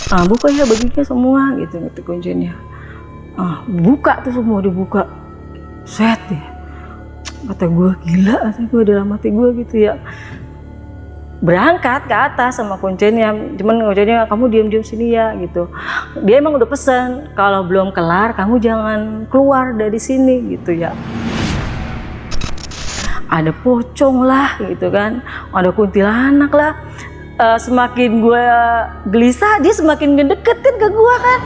Buka ya baginya semua gitu kuncinya. Buka tuh semua dibuka, set ya. Kata gue gila, kata gue dalam hati gue gitu ya. Berangkat ke atas sama kuncinya, cuman kuncinya kamu diam-diam sini ya gitu. Dia emang udah pesan kalau belum kelar kamu jangan keluar dari sini gitu ya. Ada pocong lah gitu kan, ada kuntilanak lah. Semakin gue gelisah dia semakin ngedeketin ke gue kan.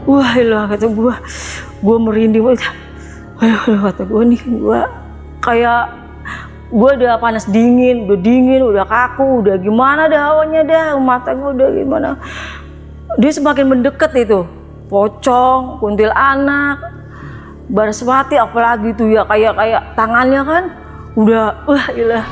Wah ilah kata gue merinding. Aduh kata gue nih, gue kayak gue udah panas dingin, udah kaku, udah gimana dah hawanya dah, mata gue udah gimana. Dia semakin mendekat itu, pocong, kuntilanak, Baraswati apalagi tuh ya, kayak tangannya kan udah wah ilah.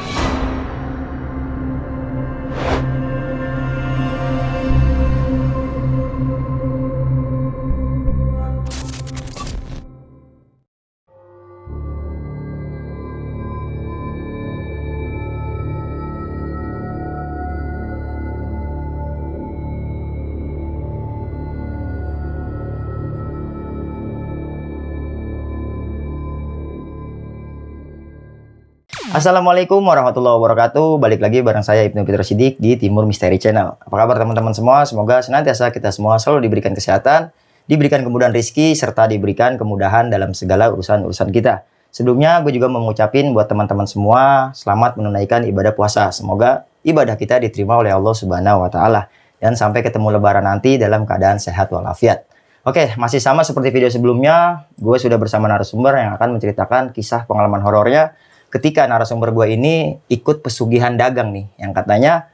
Assalamualaikum warahmatullahi wabarakatuh. Balik lagi bareng saya Ibnu Fitro Siddiq di Timur Misteri Channel. Apa kabar teman-teman semua? Semoga senantiasa kita semua selalu diberikan kesehatan, diberikan kemudahan rezeki, serta diberikan kemudahan dalam segala urusan-urusan kita. Sebelumnya gue juga mau ngucapin buat teman-teman semua selamat menunaikan ibadah puasa. Semoga ibadah kita diterima oleh Allah Subhanahu wa Ta'ala, dan sampai ketemu Lebaran nanti dalam keadaan sehat walafiat. Oke, masih sama seperti video sebelumnya, gue sudah bersama narasumber yang akan menceritakan kisah pengalaman horornya ketika narasumber gue ini ikut pesugihan dagang nih, yang katanya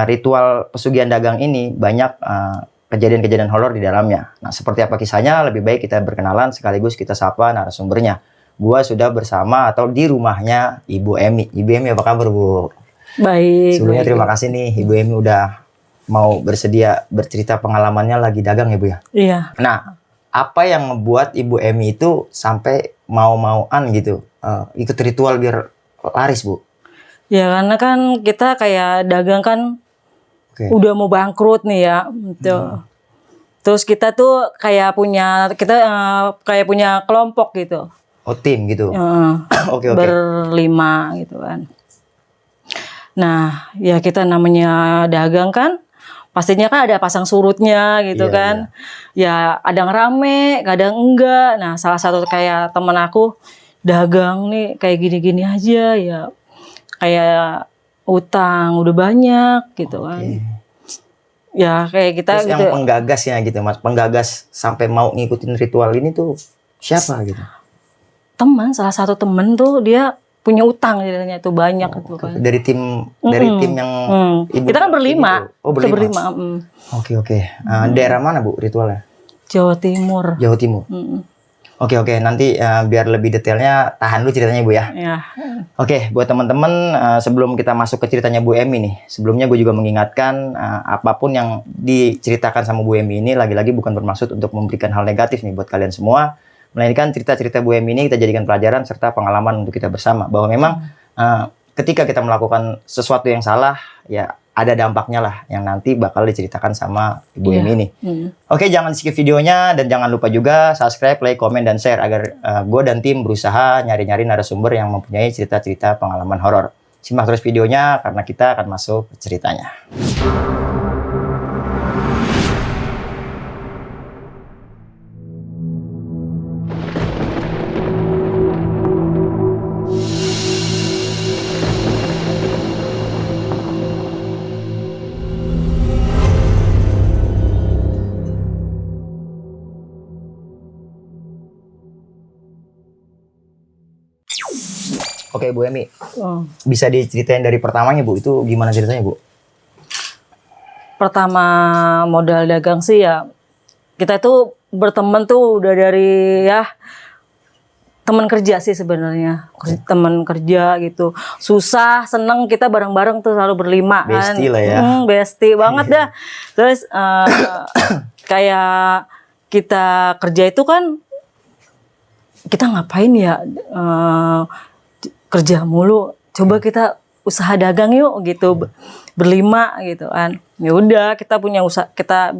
ritual pesugihan dagang ini banyak kejadian-kejadian horor di dalamnya. Nah, seperti apa kisahnya? Lebih baik kita berkenalan sekaligus kita sapa narasumbernya. Gue sudah bersama atau di rumahnya Ibu Emi. Ibu Emi, apa kabar, Bu? Baik. Sebelumnya baik. terima kasih nih Ibu Emi udah mau bersedia bercerita pengalamannya lagi dagang ya, Bu ya? Iya. Nah, apa yang membuat Ibu Emi itu sampai mau-mauan gitu ikut ritual biar laris, Bu? Ya karena kan kita kayak dagang kan udah mau bangkrut nih ya gitu. Terus kita tuh kayak punya kelompok gitu. Oh, tim gitu. Oke. Berlima gitu kan. Nah, ya kita namanya dagang kan pastinya kan ada pasang surutnya gitu kan. Ya kadang rame, kadang enggak. Nah, salah satu kayak temen aku dagang nih kayak gini-gini aja ya, kayak utang udah banyak gitu kan. Ya kayak kita. Terus gitu. Yang penggagasnya gitu, Mas, penggagas sampai mau ngikutin ritual ini tuh siapa gitu? Salah satu temen tuh dia punya utang jadinya itu banyak itu kan. Dari tim yang Ibu kita kan berlima. Oh, berlima. Oke. Daerah mana, Bu, ritualnya? Jawa Timur. Oke, nanti biar lebih detailnya tahan dulu ceritanya, Bu ya. Oke, buat teman-teman, sebelum kita masuk ke ceritanya Bu Emi nih, sebelumnya gue juga mengingatkan apapun yang diceritakan sama Bu Emi ini lagi-lagi bukan bermaksud untuk memberikan hal negatif nih buat kalian semua, melainkan cerita-cerita Bu Emi ini kita jadikan pelajaran serta pengalaman untuk kita bersama, bahwa memang ketika kita melakukan sesuatu yang salah, ya ada dampaknya lah yang nanti bakal diceritakan sama Ibu Emi ini. Oke, jangan skip videonya dan jangan lupa juga subscribe, like, komen, dan share agar gue dan tim berusaha nyari-nyari narasumber yang mempunyai cerita-cerita pengalaman horor. Simak terus videonya karena kita akan masuk ke ceritanya. Oke, Bu Emi, bisa diceritain dari pertamanya, Bu, itu gimana ceritanya, Bu? Pertama modal dagang sih ya, kita tuh berteman tuh udah dari ya teman kerja sih sebenarnya, teman kerja gitu. Susah, seneng kita bareng-bareng tuh selalu berlima kan. Bestie lah ya. Bestie banget dah. Terus kayak kita kerja itu kan kita ngapain ya, kerja mulu. Coba kita usaha dagang yuk gitu, berlima gitu kan. Ya udah kita punya usaha, kita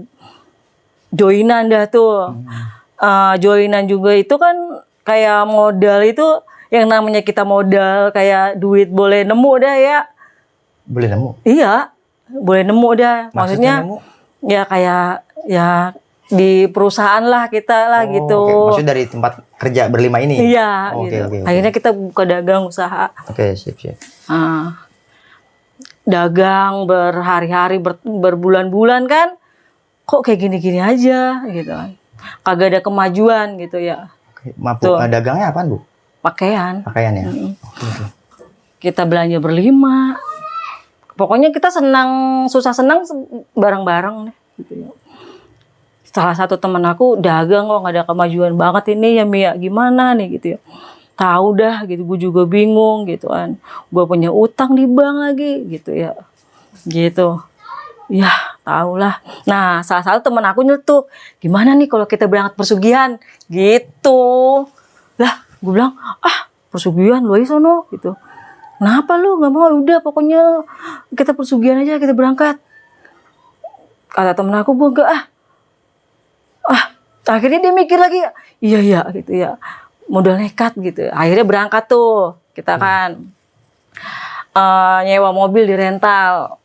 joinan dah tuh. Joinan juga itu kan kayak modal itu, yang namanya kita modal kayak duit boleh nemu dah ya. Boleh nemu? Iya, boleh nemu dah. Maksudnya nemu? ya kayak ya di perusahaan lah kita lah gitu. Okay. Maksudnya dari tempat kerja berlima ini? Iya, Oke, gitu. oke. Akhirnya kita buka dagang usaha. Oke, siap. Dagang berhari-hari, berbulan-bulan kan, kok kayak gini-gini aja gitu kan. Kagak ada kemajuan gitu ya. Oke. Dagangnya apaan, Bu? Pakaian. Pakaian ya? Oke. Kita belanja berlima. Pokoknya kita susah senang bareng-bareng deh gitu ya. Salah satu teman aku dagang kok nggak ada kemajuan banget ini ya Mia, gimana nih gitu ya. Tahu dah gitu, gue juga bingung gitu kan. Gue punya utang di bank lagi gitu ya. Gitu. Ya, tahulah. Nah, salah satu teman aku nyeletuk, gimana nih kalau kita berangkat persugihan gitu. Lah, gue bilang, persugihan lu aja sono gitu. Kenapa lu nggak mau? Udah pokoknya kita persugihan aja, kita berangkat. Kata temen aku, gue enggak akhirnya dia mikir lagi, iya gitu ya, modal nekat gitu. Akhirnya berangkat tuh, kita kan nyewa mobil di rental,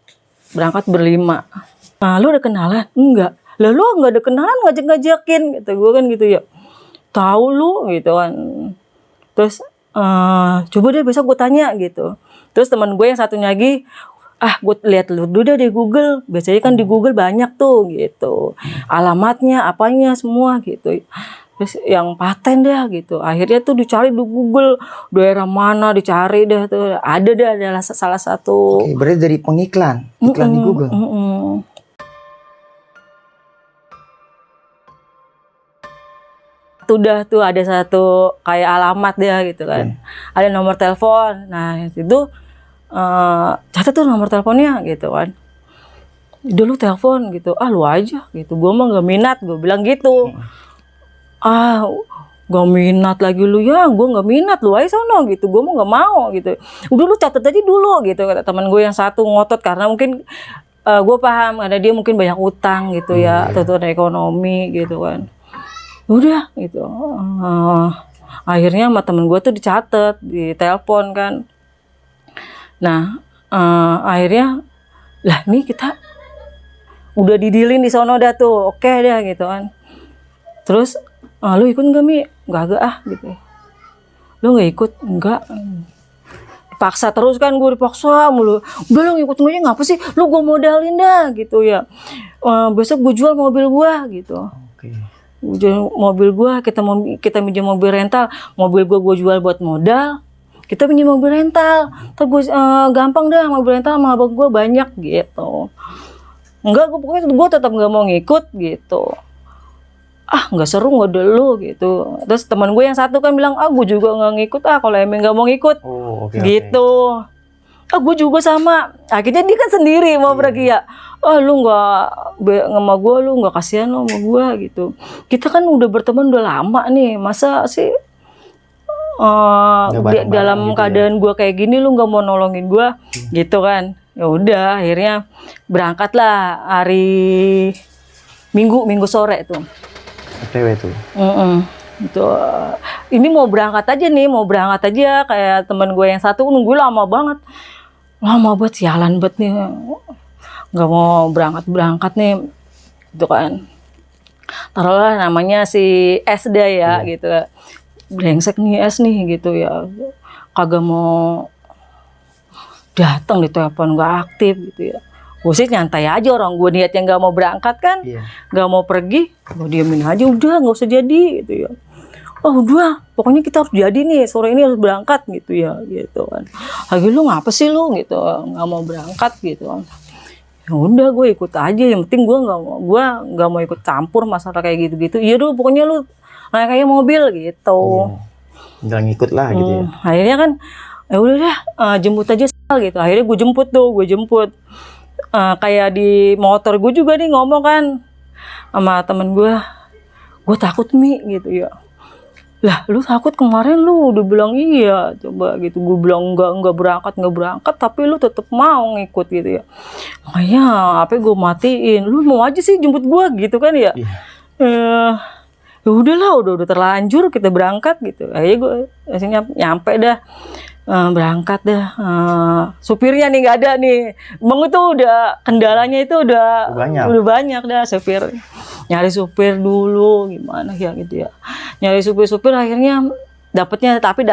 berangkat berlima. Nah, lu udah kenalan? Enggak. Lah lu nggak ada kenalan, ngajak-ngajakin gitu. Gue kan gitu ya, tahu lu gitu kan. Terus coba deh besok gue tanya gitu. Terus teman gue yang satunya lagi, gue lihat lu dulu deh di Google. Biasanya kan di Google banyak tuh gitu, alamatnya apanya semua gitu. Terus yang paten deh gitu. Akhirnya tuh dicari di Google, daerah mana dicari deh tuh. Ada deh, adalah salah satu. Oke, berarti dari iklan di Google. Udah tuh ada satu kayak alamat dia gitu kan. Ada nomor telepon. Nah itu catat tuh nomor teleponnya gitu kan. Dulu telepon gitu, lu aja gitu. Gue mah gak minat, gue bilang gitu. Gak minat lagi lu ya, gue gak minat, lu aja sono gitu. Gue mah gak mau gitu. Udah lu catat aja dulu gitu, kata teman gue yang satu ngotot karena mungkin gue paham ada dia mungkin banyak utang gitu ya, atau ekonomi gitu kan. Udah gitu. Akhirnya sama temen gue tuh dicatat, di telepon kan. Nah akhirnya lah nih kita udah didilin di sono dah tuh, oke dah gitu kan. Terus lu ikut nggak Mi? Nggak gitu. Lu nggak ikut? Enggak. Paksa terus kan, gue dipaksa mulu. Udah lu ikut aja, ngapa sih? Lu gue modalin dah gitu ya. Besok gue jual mobil gue gitu. Jual mobil gua, kita minjem mobil rental, mobil gua jual buat modal, kita pinjam mobil rental, terus gampang dah, mobil rental sama abang gua banyak gitu. Enggak, gua tetap nggak mau ngikut gitu. Nggak seru, nggak dulu gitu. Terus teman gue yang satu kan bilang, gue juga nggak ngikut, kalau emang nggak mau ngikut, gitu. Gue juga sama. Akhirnya dia kan sendiri mau pergi ya. Lu nggak sama gue, lu nggak kasihan lo sama gue gitu. Kita kan udah berteman udah lama nih, masa sih dalam keadaan gue kayak gini lu nggak mau nolongin gue, gitu kan? Ya udah, akhirnya berangkatlah hari Minggu sore tuh. OTW tuh. Gitu. Ini mau berangkat aja kayak teman gue yang satu nunggu lama banget sialan banget nih, nggak mau berangkat nih gitu kan. Taruhlah namanya si S deh ya gitu, brengsek nih S nih gitu ya, kagak mau datang, di telepon nggak aktif gitu ya. Gue sih nyantai aja, orang gue niatnya nggak mau berangkat kan, nggak mau pergi, gue diemin aja, udah nggak usah jadi gitu ya. Udah, pokoknya kita harus jadi nih, sore ini harus berangkat gitu ya, gitu kan. Lagi lu ngapa sih lu gitu, nggak mau berangkat gitu kan. Ya udah, gue ikut aja, yang penting gue nggak mau ikut campur masalah kayak gitu-gitu. Iya dulu, pokoknya lu naik kayak mobil gitu. Nggak ngikut lah gitu ya. Akhirnya kan, ya udah deh, jemput aja gitu. Akhirnya gue jemput. Kayak di motor gue juga nih ngomong kan sama temen gue takut Mi gitu ya. Lah lu takut kemarin lu udah bilang iya, coba gitu. Gue bilang enggak berangkat, tapi lu tetap mau ngikut gitu ya. Makanya apa gue matiin, lu mau aja sih jemput gue gitu kan ya. Iya. Ya udahlah, udah terlanjur kita berangkat gitu. Akhirnya gue nyampe dah. Berangkat dah, supirnya nih nggak ada nih. Bang itu udah kendalanya itu udah banyak dah supir. Nyari supir dulu gimana ya gitu ya. Nyari supir akhirnya dapatnya, tapi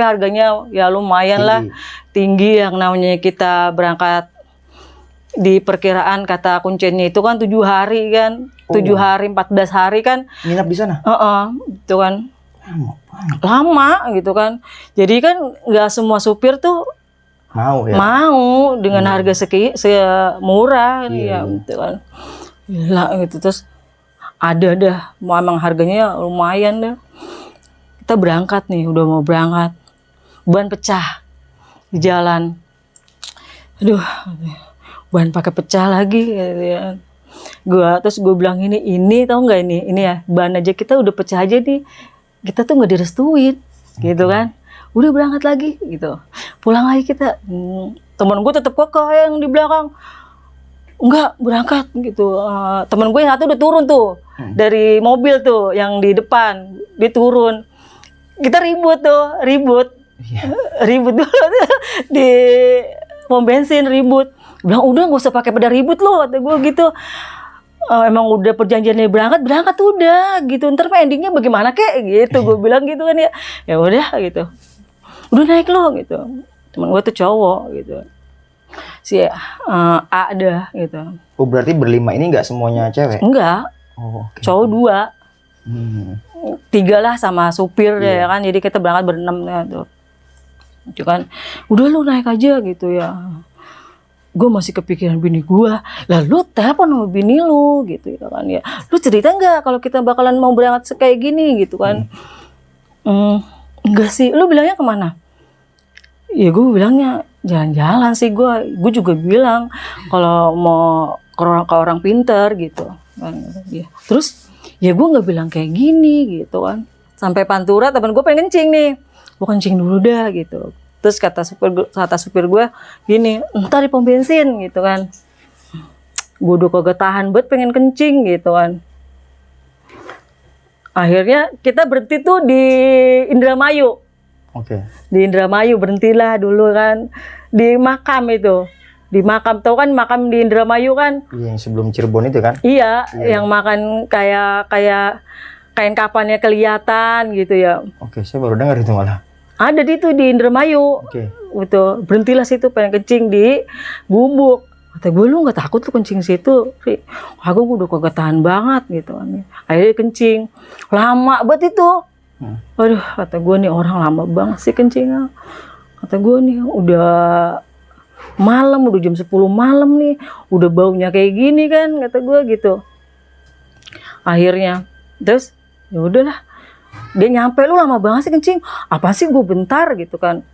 harganya ya lumayan lah tinggi. Yang namanya kita berangkat di perkiraan kata kuncennya itu kan 7 hari kan, 7 hari 14 hari kan. Nginap di sana? Itu kan. Lama gitu kan. Jadi kan nggak semua supir tuh mau dengan harga murah ya gitu kan. Gila gitu. Terus ada dah, emang harganya lumayan dah. Kita berangkat nih, udah mau berangkat, ban pecah di jalan. Aduh, ban pakai pecah lagi gitu ya. Terus gue bilang ini tahu nggak ini ya, ban aja kita udah pecah aja nih, kita tuh nggak direstuin gitu kan. Udah berangkat lagi gitu, pulang lagi kita. Temen gue tetap kekeh yang di belakang, enggak berangkat gitu. Temen gue yang satu udah turun tuh dari mobil tuh, yang di depan dia turun. Kita ribut dulu di pom bensin, ribut. Bilang udah nggak usah pakai pada ribut loh, kata gue gitu. Emang udah perjanjiannya berangkat udah gitu, ntar endingnya bagaimana kek gitu. Gue bilang gitu kan ya. Ya udah gitu, udah naik lo gitu. Temen gue tuh cowok gitu, si A dah gitu. Oh berarti berlima ini nggak semuanya cewek? Enggak, cowok 2, 3 lah sama supir ya kan. Jadi kita berangkat berenam ya tuh. Itu kan, udah lu naik aja gitu ya. Gue masih kepikiran bini gue, lalu telepon sama bini lu gitu ya kan ya. Lu cerita nggak kalau kita bakalan mau berangkat kayak gini gitu kan? Enggak sih. Lu bilangnya kemana? Ya gue bilangnya jalan-jalan sih. Gue juga bilang kalau mau ke orang pinter gitu kan. Ya. Terus ya gue nggak bilang kayak gini gitu kan. Sampai Pantura temen gue pengen kencing nih, gue kencing dulu dah gitu. Terus kata supir gue gini, entar di pom bensin gitu kan. Gue udah kagak tahan banget pengen kencing gitu kan. Akhirnya kita berhenti tuh di Indramayu. Di Indramayu berhentilah dulu kan. Di makam itu. Di makam, tau kan makam di Indramayu kan? Iya, yang sebelum Cirebon itu kan? Iya, yang makan kayak kain kapannya kelihatan gitu ya. Saya baru dengar itu malah. Ada di Indramayu. Gitu. Berhentilah situ pengen kencing di Gubuk. Kata gue, lu nggak takut lu kencing situ? Aku udah kagak tahan banget gitu. Akhirnya kencing. Lama banget itu. Aduh, kata gue nih orang lama banget sih kencingnya. Kata gue nih udah malam, udah jam 10 malam nih. Udah baunya kayak gini kan, kata gue gitu. Akhirnya, terus ya udahlah. Dia nyampe, lu lama banget sih kencing. Apa sih gue bentar gitu kan.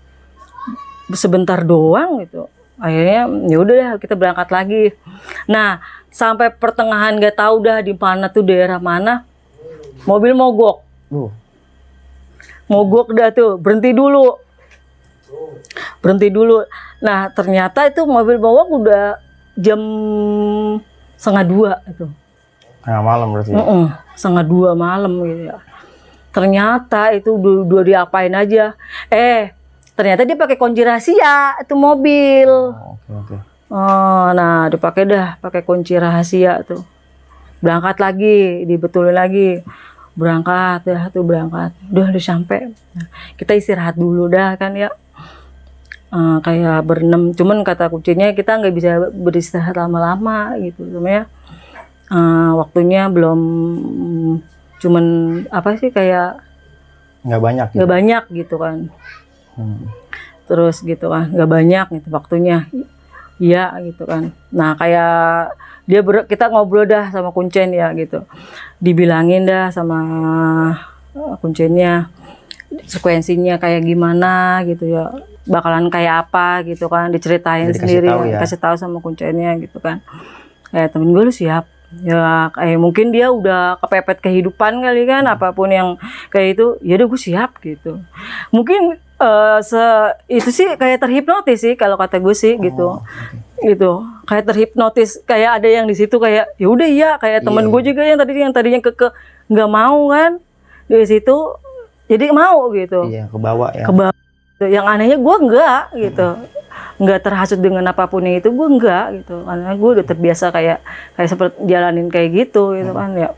Sebentar doang gitu. Akhirnya ya udah kita berangkat lagi. Nah, sampai pertengahan gak tahu dah di mana tuh, daerah mana. Mobil mogok. Mogok dah tuh, berhenti dulu. Nah, ternyata itu mobil mogok udah jam 1:30 itu. Tengah malam berarti. 1:30 malam gitu ya. Ternyata itu udah diapain aja. Ternyata dia pakai kunci rahasia itu mobil. Nah dipakai pakai kunci rahasia tuh. Berangkat lagi, dibetulin lagi. Berangkat. Udah sampai. Kita istirahat dulu dah kan ya. Kayak berenam. Cuman kata kuncinya kita nggak bisa beristirahat lama-lama gitu. Sebenarnya waktunya belum. Cuman apa sih kayak nggak banyak gitu kan. Terus gitu kan, nggak banyak gitu waktunya. Iya gitu kan. Nah kayak kita ngobrol dah sama kuncen ya gitu. Dibilangin dah sama kuncennya sekuensinya kayak gimana gitu ya. Bakalan kayak apa gitu kan, diceritain sendiri, kasih tahu sama kuncennya gitu kan. Kayak temen gue, lu siap Ya kayak mungkin dia udah kepepet kehidupan kali kan, apapun yang kayak itu, ya udah gue siap gitu. Mungkin itu sih kayak terhipnotis sih kalau kata gue sih gitu. Gitu. Kayak terhipnotis, kayak ada yang di situ kayak ya udah iya, kayak teman gue juga yang tadinya nggak mau kan. Dari situ jadi mau gitu. Iya, ke bawah ya. Ke bawah. Yang anehnya gue enggak gitu. Nggak terhasut dengan apapun itu, gue enggak gitu, karena gue udah terbiasa kayak seperti jalanin kayak gitu kan ya.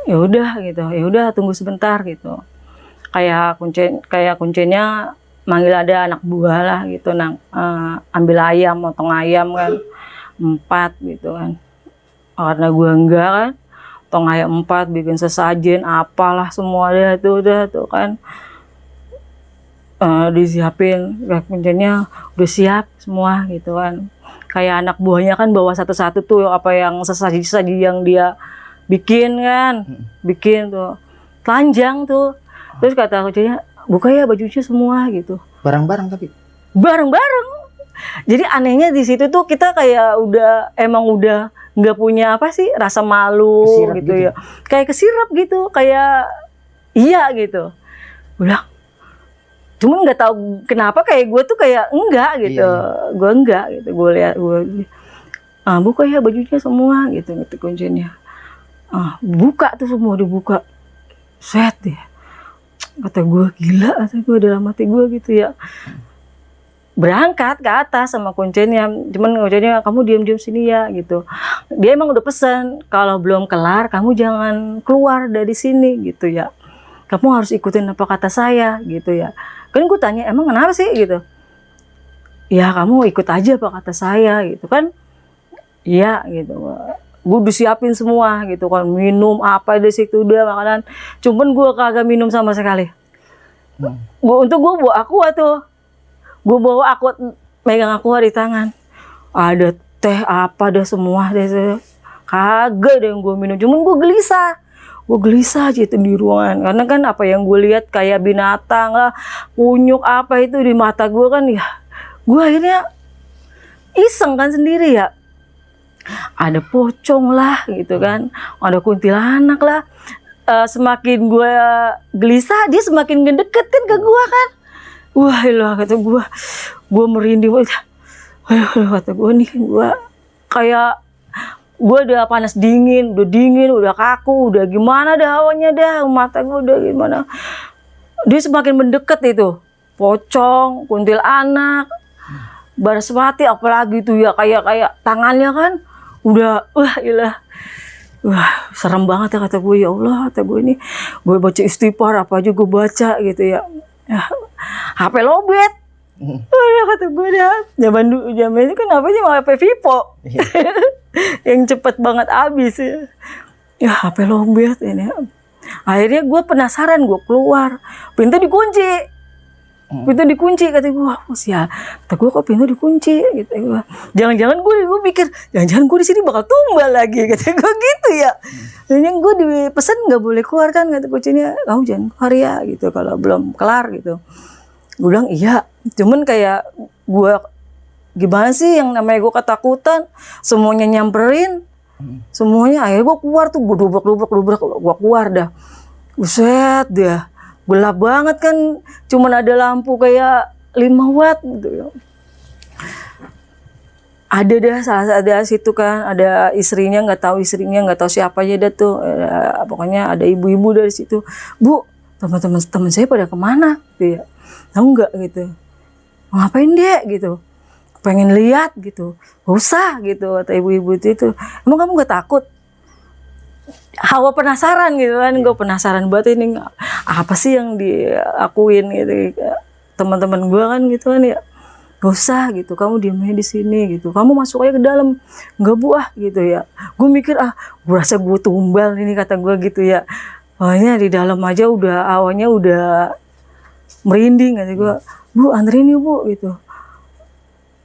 Ya udah gitu, ya udah tunggu sebentar gitu, kayak kuncinya manggil ada anak buah lah gitu, ambil ayam, motong ayam kan 4 gitu kan, karena gue enggak kan, potong ayam 4, bikin sesajen apalah semua udah tuh kan. Disiapin, kuncinya udah siap semua gitu kan. Kayak anak buahnya kan bawa satu-satu tuh apa yang sesaji-sesaji yang dia bikin kan, bikin tuh telanjang tuh. Terus kata kuncinya, buka ya bajunya semua gitu. Bareng-bareng tapi. Bareng-bareng. Jadi anehnya di situ tuh kita kayak emang udah nggak punya apa sih, rasa malu gitu ya. Kayak kesirap gitu, kayak iya gitu. Udah. Cuman nggak tahu kenapa kayak gue tuh kayak enggak gitu, gue enggak gitu, gue lihat buka ya bajunya semua gitu kuncinya, buka tuh semua dibuka, set ya, kata gue gila, kata gue dalam hati gue gitu ya, berangkat ke atas sama kuncinya, cuman kuncinya kamu diam-diam sini ya gitu, dia emang udah pesan kalau belum kelar kamu jangan keluar dari sini gitu ya, kamu harus ikutin apa kata saya gitu ya. Kan gue tanya, emang kenapa sih gitu? Ya kamu ikut aja apa kata saya gitu kan? Iya gitu. Gue udah siapin semua gitu kan, minum apa di situ udah makanan. Cuman gue kagak minum sama sekali. Gue bawa aqua tuh. Gue bawa aqua, megang aqua di tangan. Ada teh apa dah semua deh. Kagak deh yang gue minum. Cuman gue gelisah aja itu di ruangan, karena kan apa yang gue lihat kayak binatang lah, kunyuk apa itu di mata gue kan ya, gue akhirnya iseng kan sendiri ya, ada pocong lah gitu kan, ada kuntilanak lah. Semakin gue gelisah, dia semakin ngedeketin ke gue kan. Wah ilah, kata gue merinding, kata gue nih, gue kayak gue udah panas dingin, udah kaku, udah gimana dah hawanya dah, mata gue udah gimana. Dia semakin mendekat itu, pocong, kuntilanak, Baraswati, apalagi tuh ya kayak tangannya kan, udah, serem banget ya kata gue, ya Allah, kata gue ini, gue baca istighfar apa aja gue baca gitu ya, HP lobet. Kata gue dah, zaman itu kan HP-nya mau HP Vivo. Yang cepet banget habis ya, HP lobet ini. Akhirnya gue penasaran, gue keluar, pintu dikunci, kata gue, sial, kata gue kok pintu dikunci gitu gue. Jangan-jangan gue pikir, jangan-jangan gue di sini bakal tumbal lagi, kata gue gitu ya. Dan yang gue dipesan nggak boleh keluar kan, kata kuncinya, kamu jangan keluar ya gitu kalau belum kelar gitu. Gue bilang iya, cuman kayak gue gimana sih, yang namanya gue ketakutan, semuanya nyamperin, semuanya, akhirnya gue keluar tuh, gue dobrak, gue keluar dah, buset dah, gelap banget kan, cuman ada lampu kayak 5 watt gitu. Ada dah ada situ kan, ada istrinya, nggak tahu siapa aja dah tuh, pokoknya ada ibu-ibu dari situ, Bu, teman-teman saya pada kemana gitu ya, tahu nggak gitu, ngapain dia gitu, pengen lihat gitu, gak usah gitu, kata ibu-ibu itu, emang kamu nggak takut? Hawa penasaran gitu kan, gue penasaran banget ini apa sih yang diakuin gitu teman-teman gue kan gitu kan ya, gak usah gitu, kamu diamnya di sini gitu, kamu masuk aja ke dalam, nggak Bu gitu ya. Gue mikir gue rasa gue tumbal ini, kata gue gitu ya, pokoknya di dalam aja udah awalnya udah merinding, kata gue, Bu anterin yuk Bu gitu.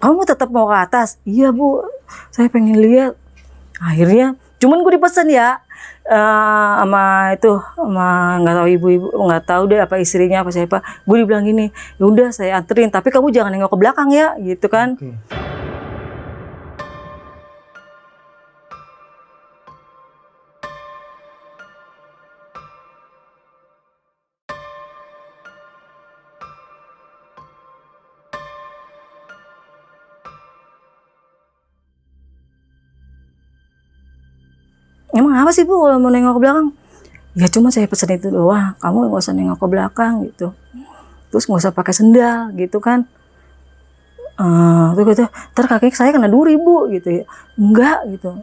Kamu tetap mau ke atas? Iya Bu, saya pengen lihat. Akhirnya, cuman gue dipesan ya, sama nggak tahu ibu-ibu, nggak tahu deh apa istrinya apa siapa. Gue dibilang gini, ya udah saya anterin, tapi kamu jangan nengok ke belakang ya, gitu kan. emang apa sih Bu kalau mau nengok ke belakang? Ya cuma saya pesen itu doang, kamu nggak usah nengok ke belakang gitu. Terus nggak usah pakai sendal gitu kan. Tuh gitu, ntar kaki saya kena duri Bu gitu ya. Enggak gitu.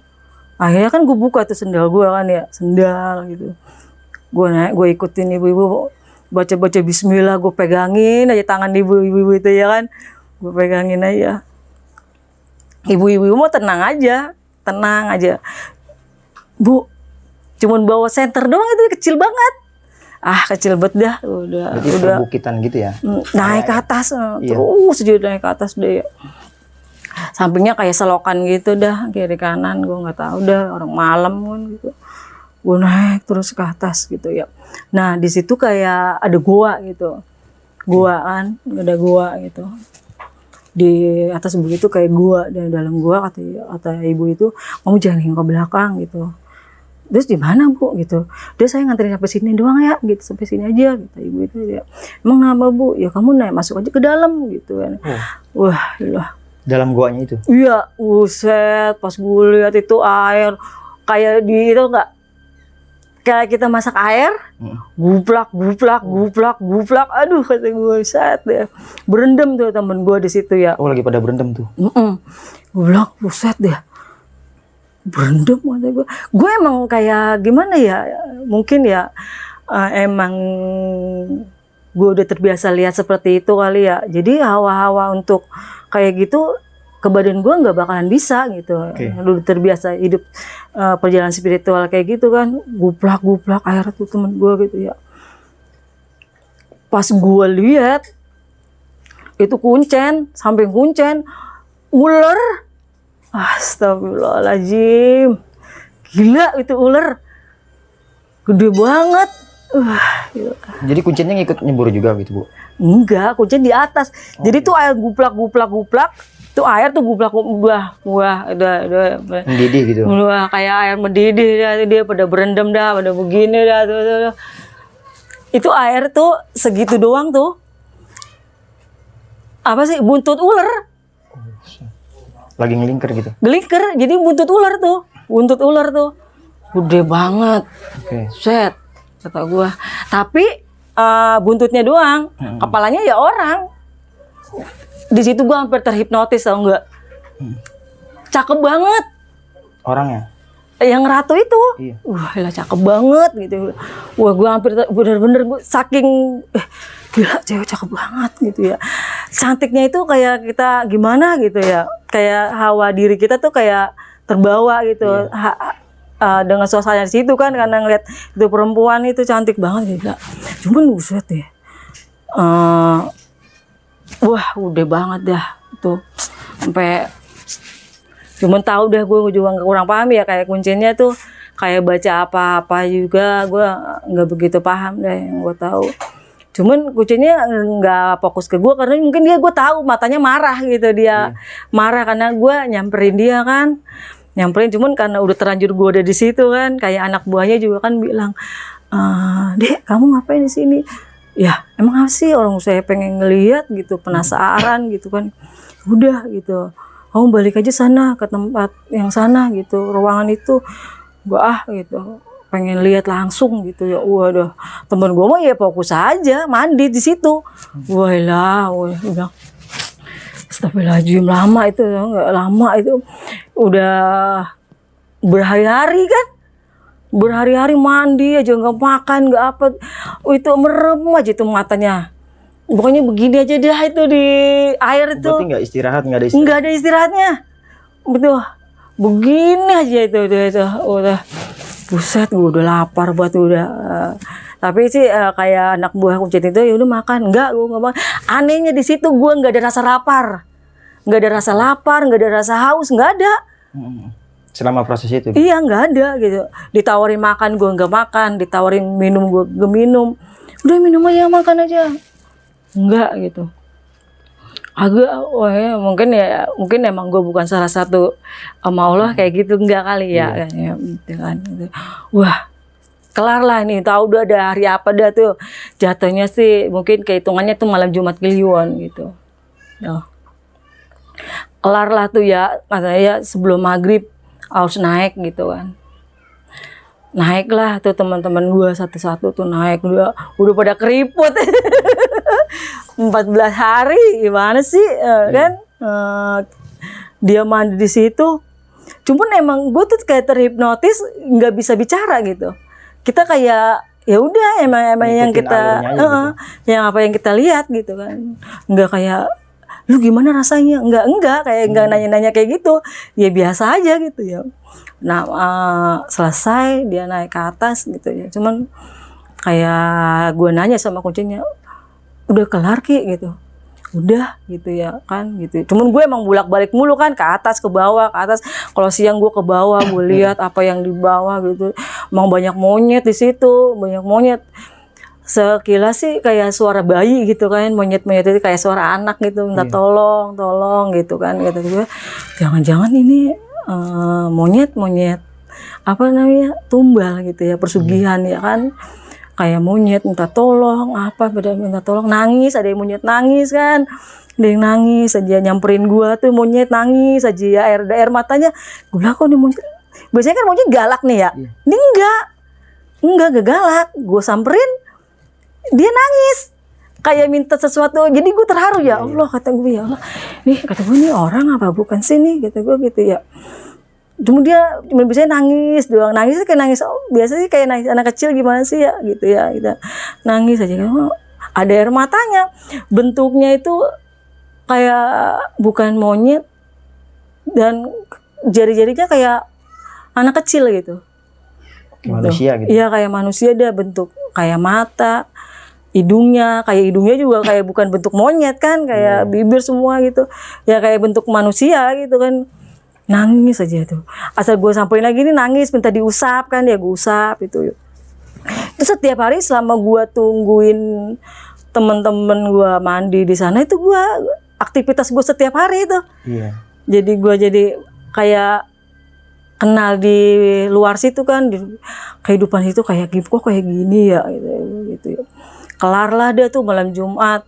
Akhirnya kan gue buka tuh sendal gue kan ya, sendal gitu. Gue naik, gue ikutin ibu-ibu baca-baca bismillah, gue pegangin aja tangan ibu-ibu itu ya kan. Gue pegangin aja. Ibu-ibu mau tenang aja. Bu, cuman bawa senter doang itu kecil banget. Kecil banget dah. Berarti Udah perbukitan gitu ya? naik ke atas, Iya. terus aja naik ke atas deh. Sampingnya kayak selokan gitu dah, kiri kanan gue nggak tahu dah, orang malam kan gitu. Gue naik terus ke atas gitu ya. Nah di situ kayak ada gua gitu, kan, ada gua gitu. Di atas begitu kayak gua, dan dalam gua kata ibu itu, kamu jangan nengok ke belakang gitu. Terus di mana Bu gitu? Dia saya nganterin sampai sini doang ya gitu, sampai sini aja gitu ibu itu ya. Emang kenapa Bu? Ya kamu naik masuk aja ke dalam gitu kan. Wah, ilah. Dalam guanya itu? Iya, buset, pas gue lihat itu air kayak di itu enggak, kayak kita masak air, guplak, aduh kata gue, set deh, berendam tuh temen gue di situ ya. Oh lagi pada berendam tuh? Gue bilang, buset deh, berendam kata gue emang kayak gimana ya, mungkin ya emang gue udah terbiasa lihat seperti itu kali ya, jadi hawa-hawa untuk kayak gitu ke badan gue nggak bakalan bisa gitu. Udah terbiasa hidup perjalanan spiritual kayak gitu kan, guplak air tuh temen gue gitu ya. Pas gue lihat itu kuncen, samping kuncen ular. Astagfirullahaladzim, gila itu ular, gede banget. Gila. Jadi kuncinya ngikut nyebur juga gitu Bu? Enggak, kuncen di atas. Jadi tuh air guplak, tuh air tuh guplak, udah mendidih gitu? Wah, kayak air mendidih dah, dia pada berendam dah, pada begini dah, tuh. Itu air tuh segitu doang tuh. Apa sih, buntut ular? Lagi ngelingker gitu? Ngelingker, jadi buntut ular tuh, gede banget. Set, kata gua. Tapi buntutnya doang, kepalanya ya orang. Di situ gua hampir terhipnotis, tau nggak? Cakep banget. Orangnya? Yang ratu itu, iya. Wah, gila cakep banget gitu. Wah, gua hampir bener-bener saking gila cewek cakep banget gitu ya. Cantiknya itu kayak kita gimana gitu ya, kayak hawa diri kita tuh kayak terbawa gitu. Iya. Dengan suasana di situ kan, karena ngeliat itu perempuan itu cantik banget gitu. Cuman buset deh, wah udah banget dah tuh, sampai cuman tahu dah gue juga kurang paham ya, kayak kuncinya tuh kayak baca apa-apa juga gue nggak begitu paham deh, yang gue tahu. Cuman kuncinya nggak fokus ke gue karena mungkin gue tahu matanya marah gitu, dia marah karena gue nyamperin dia kan. Cuman karena udah terlanjur gue udah di situ kan, kayak anak buahnya juga kan bilang, Dek kamu ngapain di sini? Ya emang apa sih, orang saya pengen ngeliat gitu, penasaran gitu kan. Udah gitu, kamu balik aja sana ke tempat yang sana gitu, ruangan itu. Gua gitu, pengen lihat langsung gitu ya. Waduh, temen gue mah ya fokus aja mandi di situ. Wah, udah. Astagfirullahaladzim, lama itu, nggak lama itu, udah berhari-hari kan, berhari-hari mandi aja, nggak makan, nggak apa, itu merem aja itu matanya, pokoknya begini aja dah itu di air itu. Berarti nggak istirahat, nggak ada istirahat? Nggak ada istirahatnya, betul, begini aja itu udah, buset, gue udah lapar buat udah. Tapi sih kayak anak buah kucing itu ya udah makan, enggak, gue nggak makan. Anehnya di situ gue nggak ada rasa lapar, nggak ada rasa haus, nggak ada. Selama proses itu? Iya nggak ada gitu. Ditawarin makan gue nggak makan, ditawarin minum gue nggak minum. Udah minum aja, makan aja, nggak gitu. Agak, mungkin emang gue bukan salah satu sama Allah kayak gitu, enggak kali ya, gitu kan. Wah. Kelar lah nih, tahu udah ada hari apa dah tuh. Jatuhnya sih mungkin kehitungannya tuh malam Jumat Kliwon gitu. Kelar lah tuh ya, katanya sebelum maghrib harus naik gitu kan. Naiklah tuh teman-teman gue satu-satu tuh naik, udah pada keriput. 14 hari gimana sih kan? Dia mandi di situ. Cuman emang gue tuh kayak terhipnotis, nggak bisa bicara gitu. Kita kayak ya udah emang yang Ngikutin kita alurnya aja gitu. yang apa yang kita lihat gitu kan. Nggak kayak lu gimana rasanya? Enggak kayak nggak nanya-nanya kayak gitu. Ya biasa aja gitu ya. Nah, selesai dia naik ke atas gitu ya. Cuman kayak gue nanya sama kuncinya, udah kelar Ki gitu. Udah gitu ya kan gitu. Cuman gue emang bolak-balik mulu kan, ke atas ke bawah, ke atas. Kalau siang gue ke bawah, gue lihat apa yang di bawah gitu. Emang banyak monyet di situ, banyak monyet. Sekilas sih kayak suara bayi gitu kan, monyet-monyet itu kayak suara anak gitu, minta tolong gitu kan. Kata gue, jangan-jangan ini monyet apa namanya, tumbal gitu ya, persugihan ya kan. Kayak monyet minta tolong, apa beda minta tolong, nangis, ada yang monyet nangis kan, ada yang nangis aja nyamperin gua tuh monyet nangis aja ya, air matanya. Gue bilang kok nih monyet, biasanya kan monyet galak nih ya, ini enggak galak, gue samperin dia nangis kayak minta sesuatu, jadi gue terharu ya Allah, kata gue ya Allah, nih kata gue nih orang apa bukan sih nih, kata gue gitu ya. Cuma dia cuma bisa nangis doang, nangis kayak nangis biasa sih kayak nangis anak kecil gimana sih ya gitu ya, kita nangis aja kan, ada air matanya, bentuknya itu kayak bukan monyet dan jari-jarinya kayak anak kecil gitu. Manusia gitu. Iya kayak manusia, dia bentuk kayak mata, hidungnya juga kayak bukan bentuk monyet kan, kayak bibir semua gitu ya, kayak bentuk manusia gitu kan. Nangis aja tuh, asal gue samperin lagi nih nangis, minta diusap kan, ya gue usap itu. Terus setiap hari selama gue tungguin temen-temen gue mandi di sana, itu gue aktivitas gue setiap hari itu. Iya. Jadi gue jadi kayak kenal di luar situ kan, di kehidupan itu kayak kok kayak gini ya gitu ya. Kelar lah dia tuh malam Jumat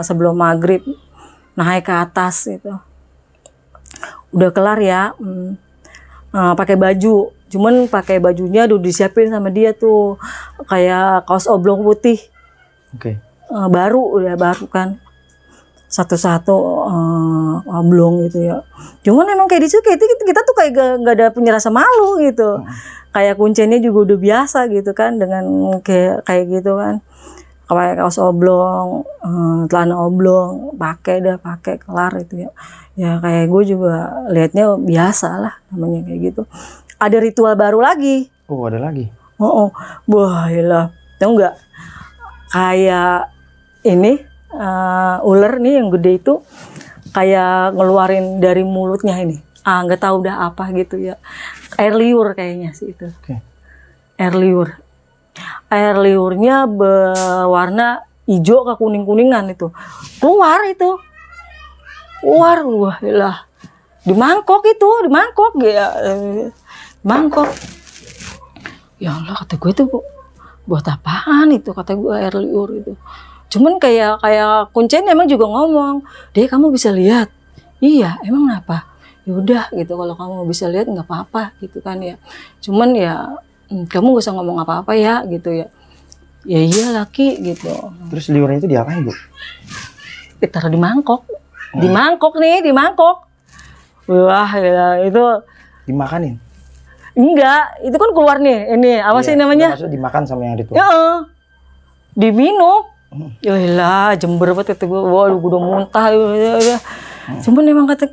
sebelum maghrib naik ke atas gitu. Udah kelar ya, pakai baju, cuman pakai bajunya udah disiapin sama dia tuh kayak kaos oblong putih, baru kan, satu-satu oblong gitu ya. Cuman emang kayak di situ kita tuh kayak gak ada punya rasa malu gitu, kayak kuncinya juga udah biasa gitu kan dengan kayak gitu kan, kayak kaos oblong, celana oblong, pakai kelar itu ya. Ya kayak gue juga liatnya biasa lah namanya kayak gitu. Ada ritual baru lagi. Oh ada lagi? Wah iyalah, tau nggak? Kayak ini ular nih yang gede itu kayak ngeluarin dari mulutnya ini. Nggak tahu udah apa gitu ya. Air liur kayaknya sih itu. Air liur. Air liurnya berwarna hijau ke kuning-kuningan itu. Keluar itu. Wah lah, di mangkok ya, mangkok. Ya Allah, kata gue itu buat apaan itu, kata gue air liur itu. Cuman kayak kuncinya emang juga ngomong, deh kamu bisa lihat. Iya, emang apa? Ya udah gitu, kalau kamu bisa lihat nggak apa-apa gitu kan ya. Cuman ya kamu gak usah ngomong apa-apa ya gitu ya. Ya iya laki gitu. Terus liurnya itu diapain Bu? Ditaruh di mangkok. Di mangkok. Wah ya, itu dimakanin? Enggak, itu kan keluar nih, ini apa sih namanya? Maksudnya dimakan sama yang ritual? Ya, diminum. Yalah, jember banget kata gue, waduh gue udah muntah. Cuman emang kata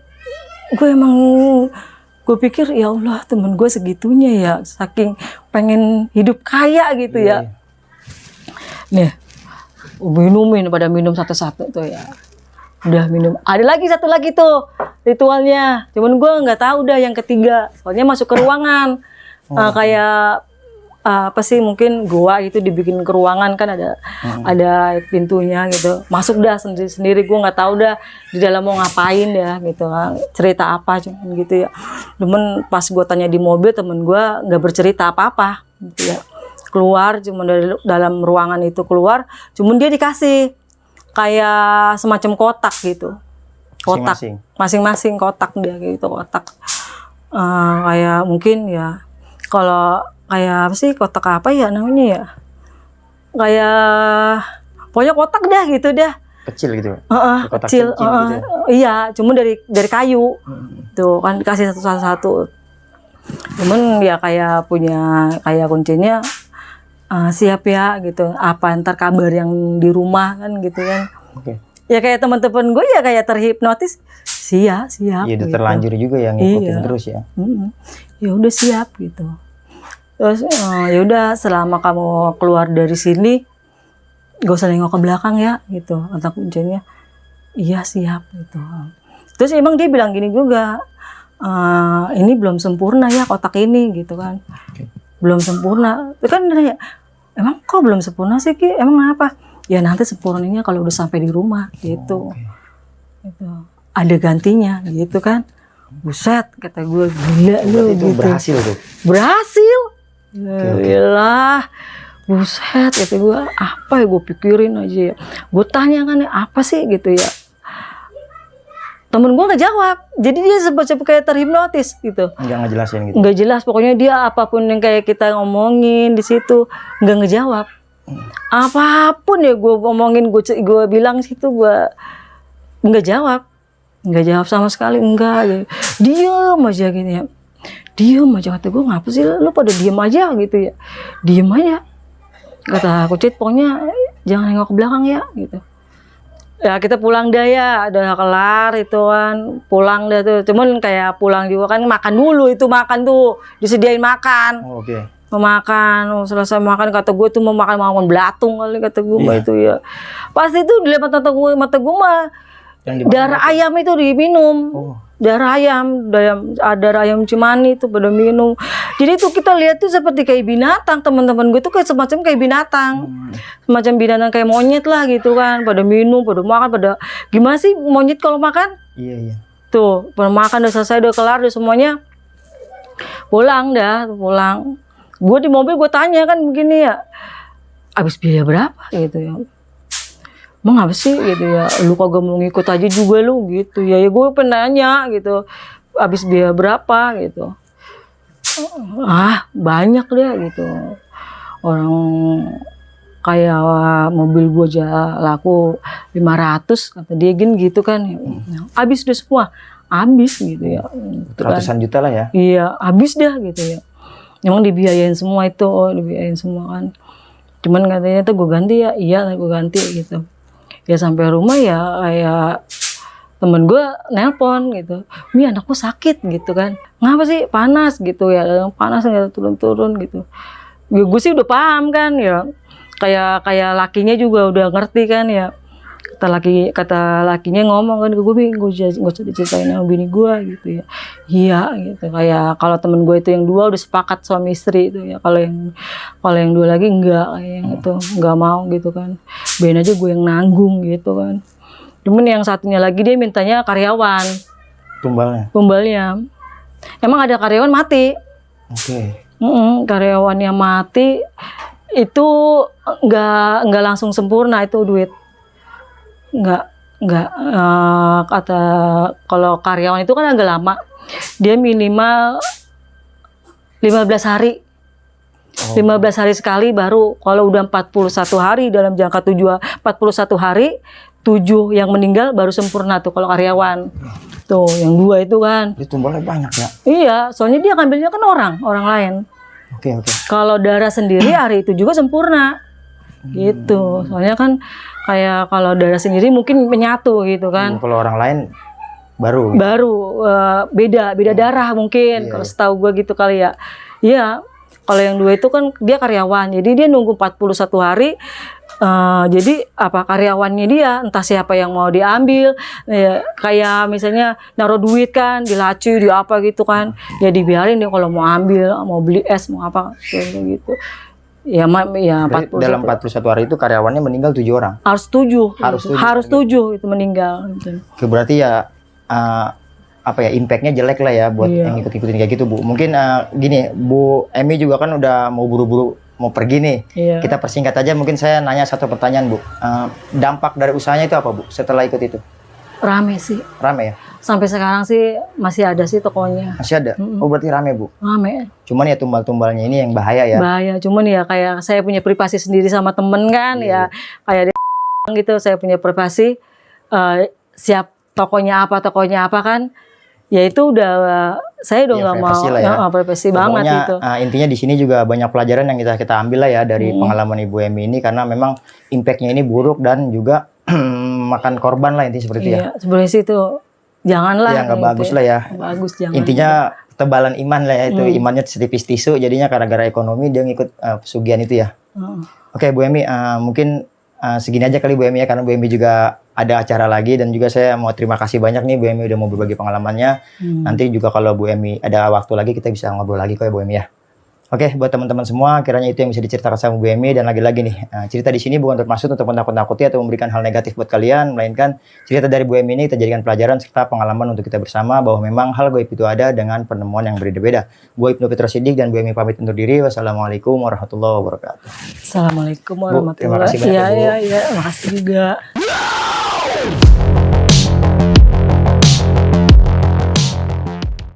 gue pikir ya Allah, temen gue segitunya ya, saking pengen hidup kaya gitu ya. Nih, pada minum satu-satu tuh ya. Udah minum, ada lagi satu lagi tuh ritualnya, cuman gue nggak tahu dah yang ketiga, soalnya masuk ke ruangan. Kayak apa sih, mungkin gua itu dibikin ke ruangan kan, ada pintunya gitu, masuk dah sendiri, gue nggak tahu dah di dalam mau ngapain ya gitu, cerita apa cuman gitu ya. Cuman pas gue tanya di mobil, temen gue nggak bercerita apa-apa gitu ya. Keluar cuma dari dalam ruangan itu keluar, cuman dia dikasih kayak semacam kotak gitu, masing-masing kotak dia gitu, kotak kayak mungkin ya kalau apa sih, kotak apa ya namanya ya, kayak pokoknya kotak dah gitu dah. Kecil gitu. Kotak Kecil, cincin gitu ya? iya, cuma dari kayu. Tuh kan dikasih satu-satu. Cuman ya kayak punya kayak kuncinya, siap ya gitu. Apa ntar kabar yang di rumah kan gitu kan. Oke. Ya kayak teman-teman gue ya kayak terhipnotis, siap. Iya, udah gitu. terlanjur juga yang ngikutin Iya. terus ya. Ya udah siap gitu. Terus ya udah selama kamu keluar dari sini gak usah nengok ke belakang ya gitu, kata kuncinya. Iya siap gitu. Terus emang dia bilang gini juga, ini belum sempurna ya kotak ini gitu kan. Belum sempurna. Itu kan nanya, emang kok belum sempurna sih Ki? Emang apa? Ya nanti sempurnanya kalau udah sampai di rumah gitu. Gitu. Ada gantinya gitu kan. Buset, kata gue, gila lu Itu gitu. berhasil tuh. Berhasil. Gila. Buset, kata gue, apa ya, gue pikirin aja ya. Gue tanya kan, apa sih gitu ya. Temen gue nggak jawab. Jadi dia sempat kayak terhipnotis gitu. Nggak ngejelasin gitu. Nggak jelas, pokoknya dia apapun yang kayak kita ngomongin di situ nggak ngejawab. Apapun ya gue ngomongin, gue bilang situ, gue nggak jawab sama sekali, enggak. Diem aja gitu ya. Diem aja, kata gue, ngapa sih lu pada diem aja gitu ya. Diem aja. Kata Kucit, pokoknya jangan nengok ke belakang ya gitu. Ya kita pulang dah ya, udah kelar itu kan, pulang dah tuh. Cuman kayak pulang juga kan, makan dulu itu, makan tuh, disediain makan. Oh, oke. Mau makan, selesai makan, kata gue tuh mau makan belatung kali, kata gue mah itu ya. Pasti itu di mata gue mah darah ayam itu diminum. Darah ayam cimani itu pada minum. Jadi itu kita lihat tuh seperti kayak binatang, teman-teman gue tuh kayak semacam kayak binatang. Semacam binatang kayak monyet lah gitu kan, pada minum, pada makan, pada gimana sih monyet kalau makan? Iya. Tuh, pada makan udah selesai, udah kelar, udah semuanya. Pulang. Gue di mobil gue tanya kan begini ya, habis biaya berapa gitu ya. Emang apa sih gitu ya, lu kagak mau ngikut aja juga lu gitu ya. Ya gue penanya gitu, habis biaya berapa gitu. Banyak deh gitu. Orang kayak mobil gue aja laku 500, kata dia gitu kan. Habis udah semua, habis gitu ya. Gitu Ratusan juta lah ya. Iya, habis dah gitu ya. Emang dibiayain semua itu, dibiayain semua kan. Cuman katanya tuh gue ganti ya, iya gue ganti gitu. Ya sampai rumah ya kayak temen gue nelpon gitu, Mi anakku sakit gitu kan, ngapa sih, panas gitu ya, panas nggak turun-turun gitu. Ya, gue sih udah paham kan ya, kayak lakinya juga udah ngerti kan ya. Kata lakinya ngomong kan ke gue, Mi gue usah diceritain sama bini gue gitu ya. Iya gitu, kayak kalau temen gue itu yang dua udah sepakat suami istri itu ya, kalau yang dua lagi enggak, kayak yang itu enggak mau gitu kan, biarin aja gue yang nanggung gitu kan. Cuman yang satunya lagi dia mintanya karyawan, tumbalnya. Emang ada karyawan mati. Oke. Karyawannya mati itu nggak langsung sempurna itu duit. Nggak kata kalau karyawan itu kan agak lama, dia minimal 15 hari. 15 hari sekali, baru kalau udah 41 hari dalam jangka 41 hari, 7 yang meninggal baru sempurna tuh kalau karyawan. Tuh yang 2 itu kan. Itu tumbalnya banyak ya. Iya, soalnya dia ngambilnya kan orang lain. Oke. Kalau darah sendiri hari itu juga sempurna. Gitu. Soalnya kan kayak kalau darah sendiri mungkin menyatu gitu kan. Kalau orang lain baru beda darah mungkin. Kalau setahu gue gitu kali ya. Iya. Kalau yang 2 itu kan dia karyawan, jadi dia nunggu 41 hari. Jadi karyawannya dia entah siapa yang mau diambil, ya, kayak misalnya naruh duit kan di laci, di apa gitu kan, ya dibiarin dia kalau mau ambil, mau beli es, mau apa kayak gitu. Ya 41. Dalam 41 hari itu karyawannya meninggal 7 orang. Harus 7 itu meninggal gitu. Berarti ya impactnya jelek lah ya buat yang ikut-ikutin kayak gitu, Bu. Mungkin gini, Bu Emi juga kan udah mau buru-buru mau pergi nih. Kita persingkat aja, mungkin saya nanya satu pertanyaan, Bu. Dampak dari usahanya itu apa, Bu, setelah ikut itu? Rame sih. Rame ya? Sampai sekarang sih masih ada sih tokonya. Masih ada? Oh berarti rame Bu. Rame. Cuman ya tumbal-tumbalnya ini yang bahaya ya. Bahaya. Cuman ya kayak saya punya privasi sendiri sama temen kan ya. Kayak dia gitu saya punya privasi. Siap tokonya apa kan. Ya itu udah saya udah nggak mau privasi banget gitu. Intinya di sini juga banyak pelajaran yang kita ambil lah ya dari pengalaman Ibu Emi ini, karena memang impactnya ini buruk dan juga makan korban lah intinya seperti ya. Sebenarnya sih itu janganlah. Ya nggak bagus lah ya. Bagus jangan. Intinya ketebalan iman lah ya itu, imannya setipis tisu, jadinya gara-gara ekonomi dia ngikut pesugihan itu ya. Oke Bu Emi, mungkin segini aja kali Bu Emi ya, karena Bu Emi juga ada acara lagi, dan juga saya mau terima kasih banyak nih Bu Emi udah mau berbagi pengalamannya. Nanti juga kalau Bu Emi ada waktu lagi kita bisa ngobrol lagi kok ya Bu Emi ya. Oke, buat teman-teman semua, kiranya itu yang bisa diceritakan sama Bu Emi. Dan lagi-lagi nih, cerita di sini bukan bermaksud untuk menakut-nakuti atau memberikan hal negatif buat kalian, melainkan cerita dari Bu Emi ini kita jadikan pelajaran serta pengalaman untuk kita bersama bahwa memang hal gaib itu ada dengan penemuan yang berbeda-beda. Gue Ibnu Fitra Siddiq dan Bu Emi pamit undur diri. Wassalamualaikum warahmatullahi wabarakatuh. Assalamualaikum warahmatullahi wabarakatuh. Terima kasih banyak ya Bu. Iya, makasih juga.